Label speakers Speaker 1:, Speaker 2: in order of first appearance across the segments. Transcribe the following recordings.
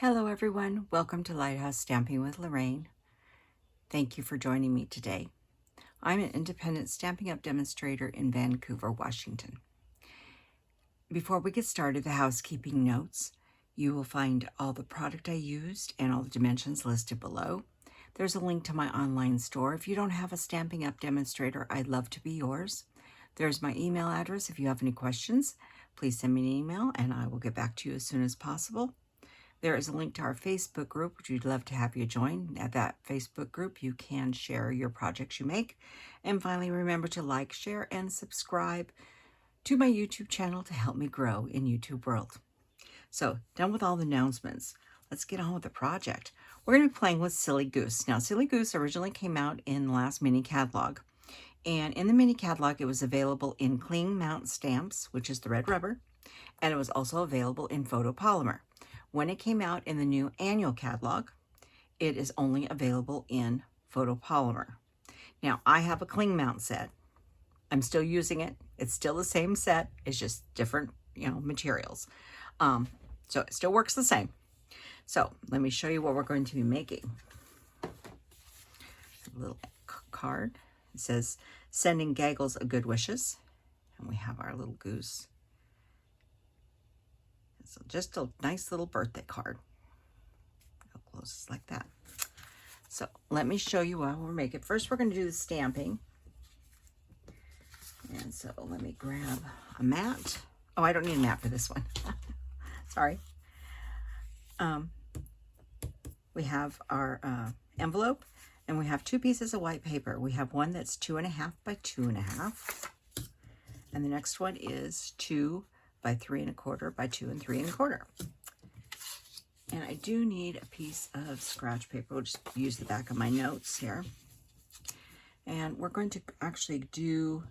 Speaker 1: Hello everyone, welcome to Lighthouse Stamping with Lorraine. Thank you for joining me today. I'm an independent Stampin' Up! Demonstrator in Vancouver, Washington. Before we get started, the housekeeping notes. You will find all the product I used and all the dimensions listed below. There's a link to my online store. If you don't have a Stampin' Up! Demonstrator, I'd love to be yours. There's my email address. If you have any questions, please send me an email and I will get back to you as soon as possible. There is a link to our Facebook group, which we'd love to have you join. At that Facebook group, you can share your projects you make. And finally, remember to like, share, and subscribe to my YouTube channel to help me grow in YouTube world. So, done with all the announcements. Let's get on with the project. We're going to be playing with Silly Goose. Now, Silly Goose originally came out in the last mini catalog. And in the mini catalog, it was available in cling mount stamps, which is the red rubber. And it was also available in photopolymer. When it came out in the new annual catalog, it is only available in photopolymer. Now, I have a cling mount set. I'm still using it. It's still the same set. It's just different, materials. So it still works the same. So let me show you what we're going to be making. A little card. It says, sending Gaggles a good wishes. And we have our little goose. So just a nice little birthday card. How close is like that. So let me show you how we're making. First, we're going to do the stamping. And so let me grab a mat. Oh, I don't need a mat for this one. Sorry. We have our envelope, and we have two pieces of white paper. We have one that's 2.5 by 2.5, and the next one is 2 by 3 1/4 by 2 3 1/4. And I do need a piece of scratch paper. We'll just use the back of my notes here. And we're going to we're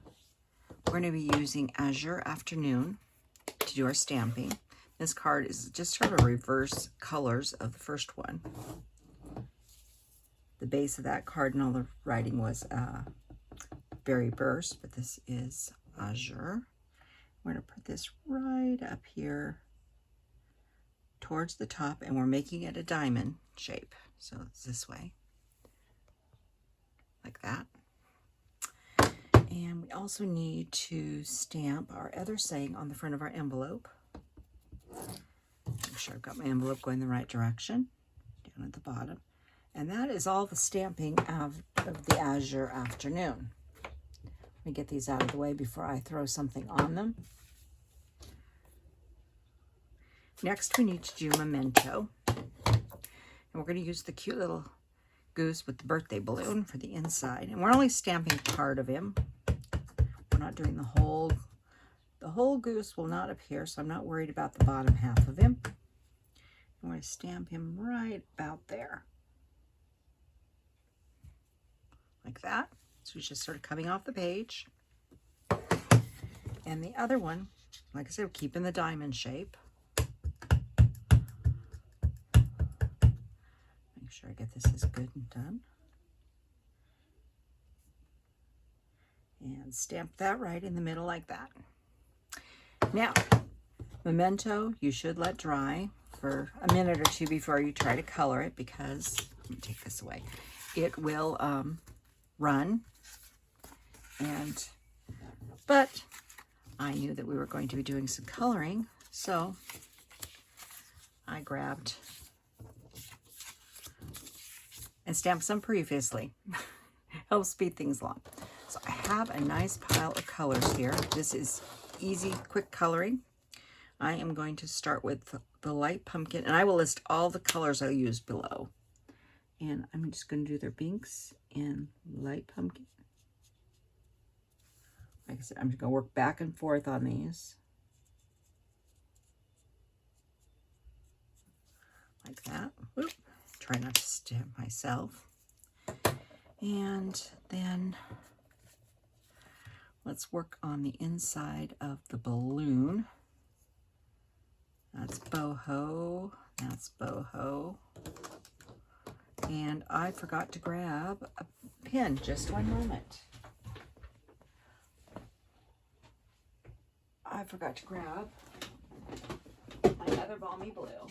Speaker 1: going to be using Azure Afternoon to do our stamping. This card is just sort of reverse colors of the first one. The base of that card and all the writing was very burst, but this is Azure. We're going to put this right up here towards the top, and we're making it a diamond shape. So it's this way, like that. And we also need to stamp our other saying on the front of our envelope. Make sure I've got my envelope going the right direction, down at the bottom. And that is all the stamping of the Azure Afternoon. Let me get these out of the way before I throw something on them. Next, we need to do Memento. And we're going to use the cute little goose with the birthday balloon for the inside. And we're only stamping part of him. We're not doing the whole goose will not appear, so I'm not worried about the bottom half of him. And we're going to stamp him right about there. Like that. So he's just sort of coming off the page. And the other one, like I said, we're keeping the diamond shape. Make sure I get this as good and done. And stamp that right in the middle like that. Now, Memento, you should let dry for a minute or two before you try to color it, because, let me take this away, it will run. But I knew that we were going to be doing some coloring, so I grabbed and stamped some previously. Helps speed things along. So I have a nice pile of colors here. This is easy, quick coloring. I am going to start with the light pumpkin, and I will list all the colors I use below. And I'm just going to do their pinks and light pumpkin. Like I said, I'm just going to work back and forth on these. Like that. Whoop. Try not to stamp myself. And then let's work on the inside of the balloon. That's Boho. That's Boho. And I forgot to grab a pin. Just one moment. I forgot to grab my other Balmy blue.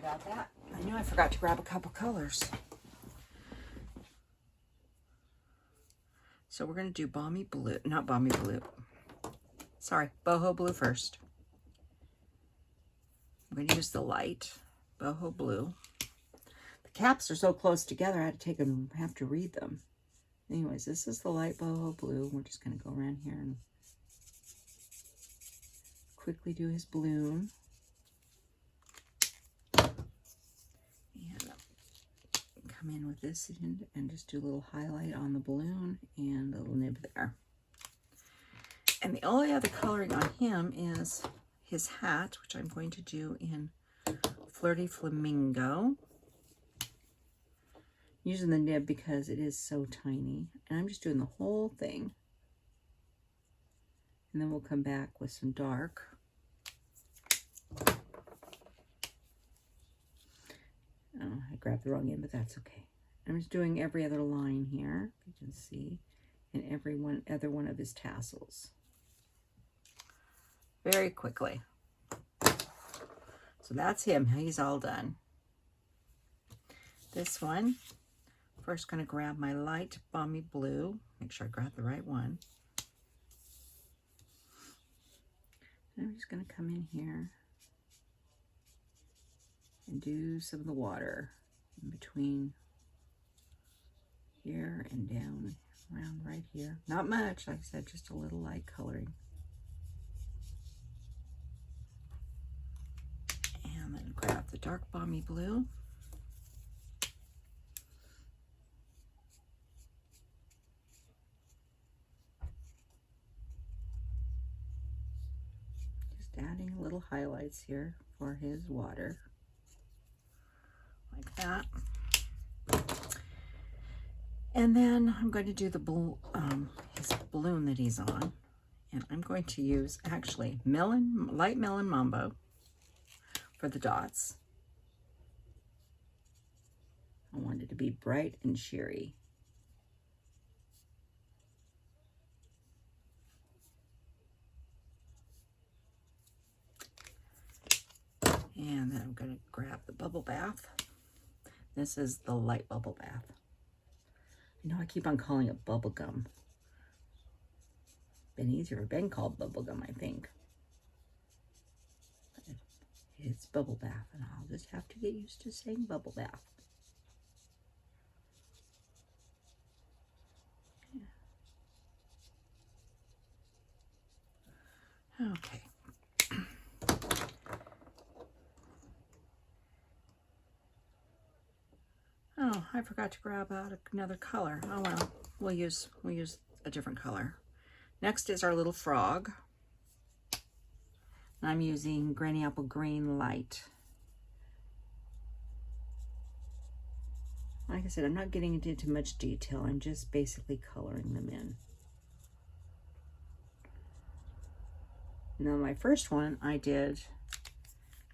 Speaker 1: about that. I knew I forgot to grab a couple colors. So we're going to do Balmy Blue, not Balmy Blue. Sorry, Boho Blue first. I'm going to use the light Boho Blue. The caps are so close together, I had to take them, have to read them. Anyways, this is the light Boho Blue. We're just going to go around here and quickly do his balloon. And come in with this and just do a little highlight on the balloon and a little nib there. And the only other coloring on him is his hat, which I'm going to do in Flirty Flamingo. Using the nib because it is so tiny. And I'm just doing the whole thing. And then we'll come back with some dark. Oh, I grabbed the wrong end, but that's okay. I'm just doing every other line here, you can see, and every other one of his tassels. Very quickly. So that's him. He's all done. This one, first going to grab my light Balmy Blue. Make sure I grab the right one. And I'm just going to come in here and do some of the water in between here and down around right here. Not much, like I said, just a little light coloring. And then grab the dark Balmy Blue. Just adding little highlights here for his water. Like that. And then I'm going to do the his balloon that he's on. And I'm going to use actually light melon Mambo for the dots. I want it to be bright and cheery. And then I'm going to grab the bubble bath. This is the light bubble bath. I know I keep on calling it bubble gum. Been easier been called bubble gum, I think. But it's bubble bath, and I'll just have to get used to saying bubble bath. Yeah. Okay. Oh, I forgot to grab out another color. Oh well, we'll use a different color. Next is our little frog. I'm using Granny Apple Green Light. Like I said, I'm not getting into much detail. I'm just basically coloring them in. Now my first one, I did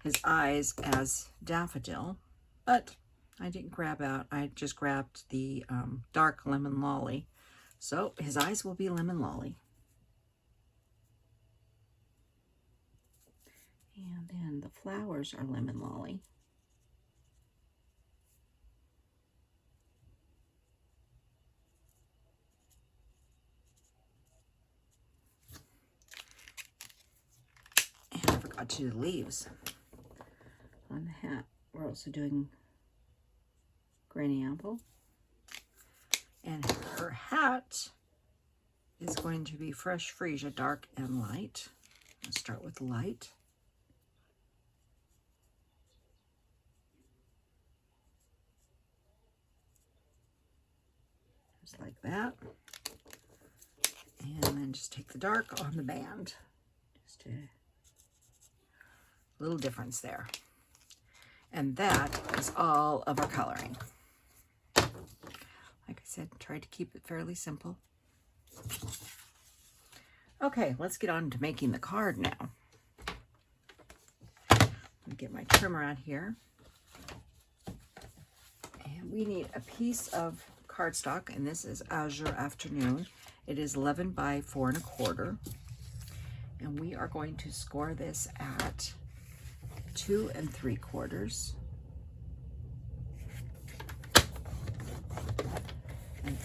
Speaker 1: his eyes as daffodil, but I didn't grab out. I just grabbed the dark lemon lolly. So his eyes will be lemon lolly. And then the flowers are lemon lolly. And I forgot to do the leaves on the hat. We're also doing Granny Apple. And her hat is going to be Fresh Freesia, dark and light. Let's start with light. Just like that. And then just take the dark on the band. Just a little difference there. And that is all of our coloring. Like I said, try to keep it fairly simple. Okay, let's get on to making the card now. Let me get my trimmer out here. And we need a piece of cardstock, and this is Azure Afternoon. It is 11 by 4 1/4. And we are going to score this at 2 3/4.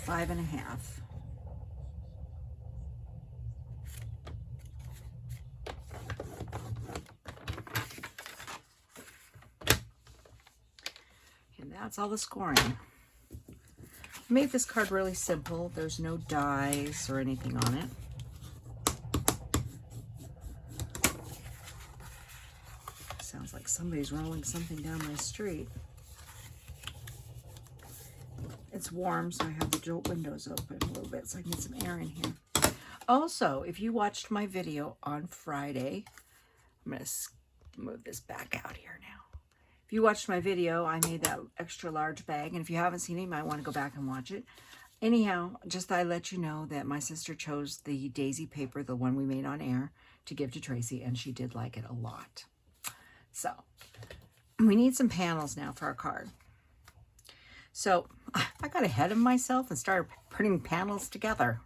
Speaker 1: 5.5. And that's all the scoring. I made this card really simple. There's no dies or anything on it. Sounds like somebody's rolling something down my street. It's warm, so I have the windows open a little bit so I can get some air in here. Also, if you watched my video on Friday, I'm going to move this back out here now. If you watched my video, I made that extra large bag, and if you haven't seen it, you might want to go back and watch it. Anyhow, just I let you know that my sister chose the daisy paper, the one we made on air, to give to Tracy, and she did like it a lot. So, we need some panels now for our card. So, I got ahead of myself and started putting panels together.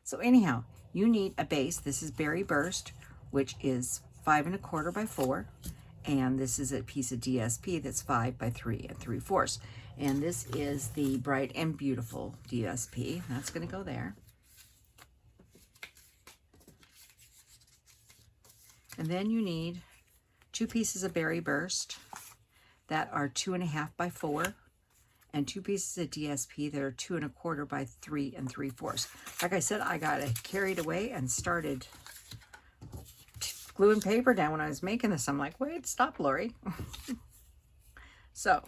Speaker 1: So anyhow, you need a base. This is Berry Burst, which is 5 1/4 by 4. And this is a piece of DSP that's 5 by 3 3/4. And this is the Bright and Beautiful DSP. That's going to go there. And then you need 2 pieces of Berry Burst that are 2 1/2 by 4. And 2 pieces of DSP that are 2 1/4 by 3 3/4. Like I said, I got carried away and started gluing paper down when I was making this. I'm like, wait, stop, Lori. So,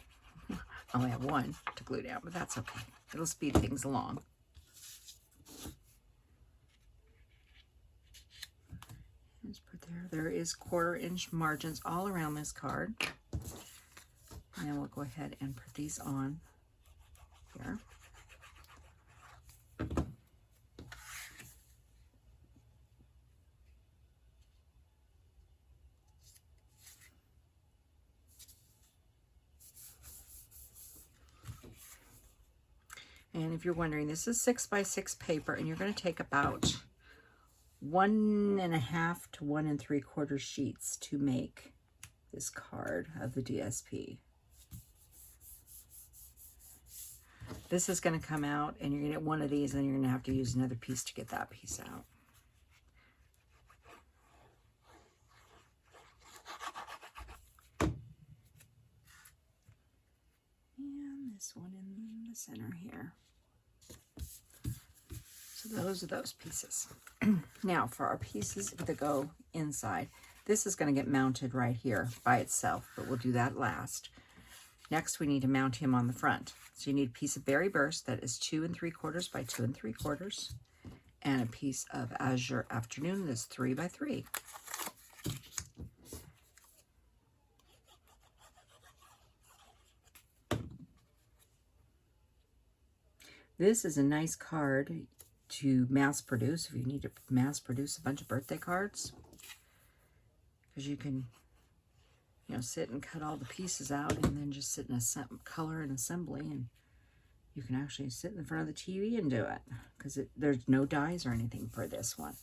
Speaker 1: I only have one to glue down, but that's okay. It'll speed things along. Just put there. There is 1/4 inch margins all around this card. And then we'll go ahead and put these on here. And if you're wondering, this is 6 by 6 paper, and you're going to take about 1 1/2 to 1 3/4 sheets to make this card of the DSP. This is going to come out, and you're going to get one of these, and you're going to have to use another piece to get that piece out. And this one in the center here. So those are those pieces. Now for our pieces that go inside, this is going to get mounted right here by itself, but we'll do that last. Next, we need to mount him on the front. So you need a piece of Berry Burst that is 2 3/4 by 2 3/4, and a piece of Azure Afternoon that's 3 by 3. This is a nice card to mass produce if you need to mass produce a bunch of birthday cards, because you can, you know, sit and cut all the pieces out and then just sit in a color and assembly, and you can actually sit in front of the TV and do it, because there's no dies or anything for this one.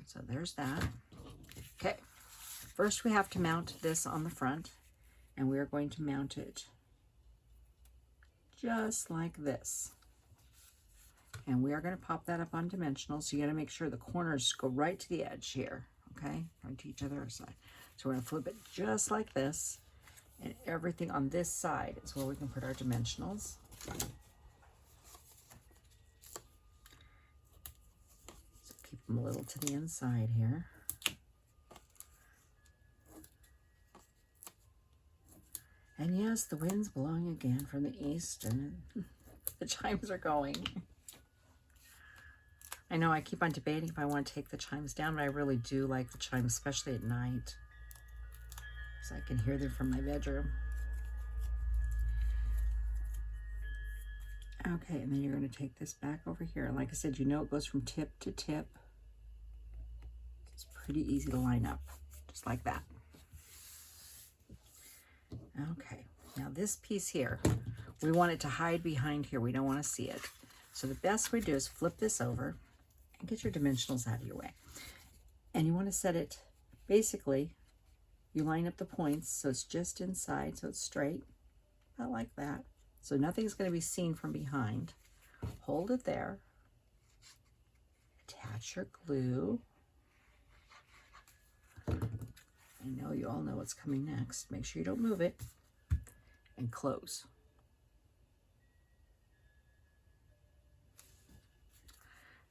Speaker 1: So there's that. Okay, first we have to mount this on the front, and we are going to mount it just like this. And we are going to pop that up on dimensional, so you got to make sure the corners go right to the edge here, okay, right to each other side. So we're going to flip it just like this, and everything on this side is where we can put our dimensionals. So keep them a little to the inside here. And yes, the wind's blowing again from the east, and the chimes are going. I know I keep on debating if I want to take the chimes down, but I really do like the chimes, especially at night, so I can hear them from my bedroom. Okay, and then you're going to take this back over here. And like I said, you know it goes from tip to tip. It's pretty easy to line up, just like that. Okay, now this piece here, we want it to hide behind here. We don't want to see it. So the best way to do is flip this over and get your dimensionals out of your way. And you want to set it, basically, you line up the points so it's just inside, so it's straight, about like that. so nothing's going to be seen from behind. Hold it there. Attach your glue. I know you all know what's coming next. Make sure you don't move it. And close.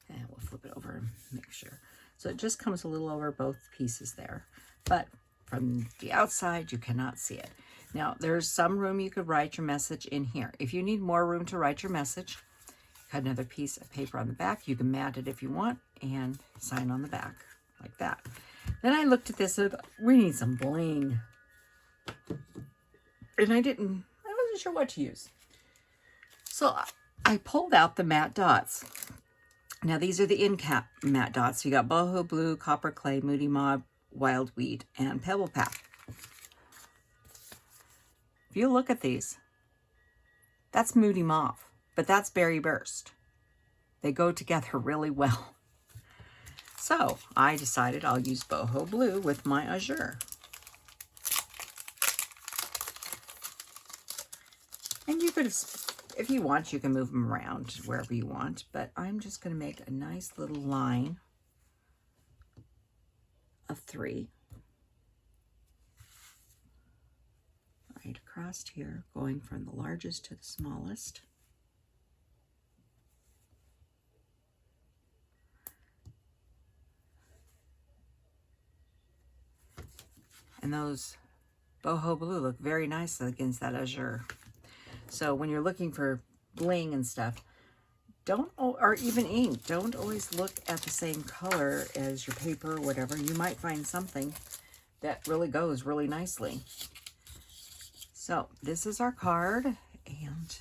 Speaker 1: And we'll flip it over and make sure. So it just comes a little over both pieces there. But from the outside, you cannot see it. Now, there's some room you could write your message in here. If you need more room to write your message, cut another piece of paper on the back. You can mat it if you want and sign on the back like that. Then I looked at this and we need some bling. And I wasn't sure what to use. So I pulled out the matte dots. Now these are the ink matte dots. You got Boho Blue, Copper Clay, Moody Mauve, Wild Wheat, and Pebble Path. If you look at these, that's Moody Mauve, but that's Berry Burst. They go together really well. So I decided I'll use Boho Blue with my Azure. And you could, if you want, you can move them around wherever you want, but I'm just going to make a nice little line of 3. Right across here, going from the largest to the smallest. And those Boho Blue look very nice against that Azure. So when you're looking for bling and stuff, or even ink, don't always look at the same color as your paper or whatever. You might find something that really goes really nicely. So this is our card, and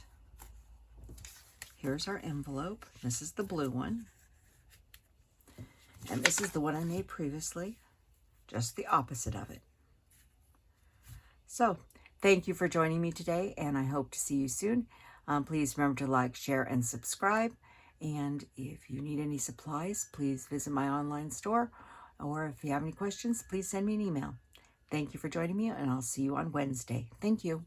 Speaker 1: here's our envelope. This is the blue one. And this is the one I made previously, just the opposite of it. So thank you for joining me today, and I hope to see you soon. Please remember to like, share, and subscribe. And if you need any supplies, please visit my online store. Or if you have any questions, please send me an email. Thank you for joining me, and I'll see you on Wednesday. Thank you.